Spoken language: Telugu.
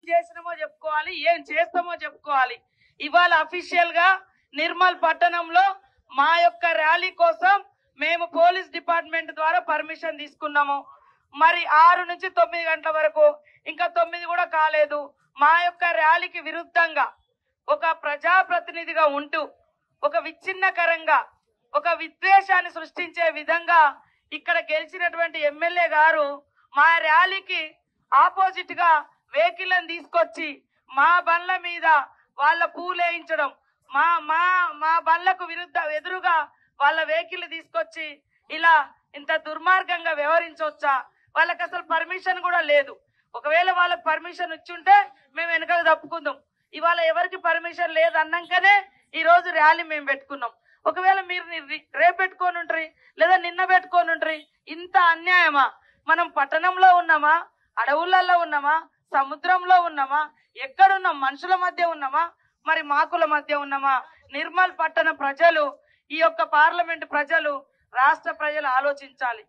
చేసినామో చెప్పుకోవాలి, ఏం చేస్తామో చెప్పుకోవాలి. ఇవాళ అఫీషియల్ గా నిర్మల్ పట్టణంలో మా యొక్క ర్యాలీ కోసం మేము పోలీస్ డిపార్ట్మెంట్ ద్వారా పర్మిషన్ తీసుకున్నాము. మరి 6 నుంచి 9 గంటల వరకు, ఇంకా 9 కూడా కాలేదు. మా యొక్క ర్యాలీకి విరుద్ధంగా ఒక ప్రజాప్రతినిధిగా ఉంటూ ఒక విచ్ఛిన్నకరంగా ఒక విద్వేషాన్ని సృష్టించే విధంగా ఇక్కడ గెలిచినటువంటి ఎమ్మెల్యే గారు మా ర్యాలీకి ఆపోజిట్ గా వెహికల్ తీసుకొచ్చి మా బండ్ల మీద వాళ్ళ పూలేయించడం, మా మా మా బండ్లకు ఎదురుగా వాళ్ళ వెహికల్ తీసుకొచ్చి ఇలా ఇంత దుర్మార్గంగా వ్యవహరించవచ్చా? వాళ్ళకి అసలు పర్మిషన్ కూడా లేదు. ఒకవేళ వాళ్ళకి పర్మిషన్ ఇచ్చుంటే మేము వెనకకు తప్పుకుందాం. ఇవాళ ఎవరికి పర్మిషన్ లేదు అన్నాకనే ఈ రోజు ర్యాలీ మేము పెట్టుకున్నాం. ఒకవేళ మీరు రేపు పెట్టుకొని ఉంటారు లేదా నిన్న పెట్టుకొని ఉంటారు. ఇంత అన్యాయమా? మనం పట్టణంలో ఉన్నామా, అడవులలో ఉన్నామా, సముద్రంలో ఉన్నామా, ఎక్కడున్నాం? మనుషుల మధ్య ఉన్నామా, మరి మాకుల మధ్య ఉన్నామా? నిర్మల్ పట్టణ ప్రజలు, ఈ యొక్క పార్లమెంట్ ప్రజలు, రాష్ట్ర ప్రజలు ఆలోచించాలి.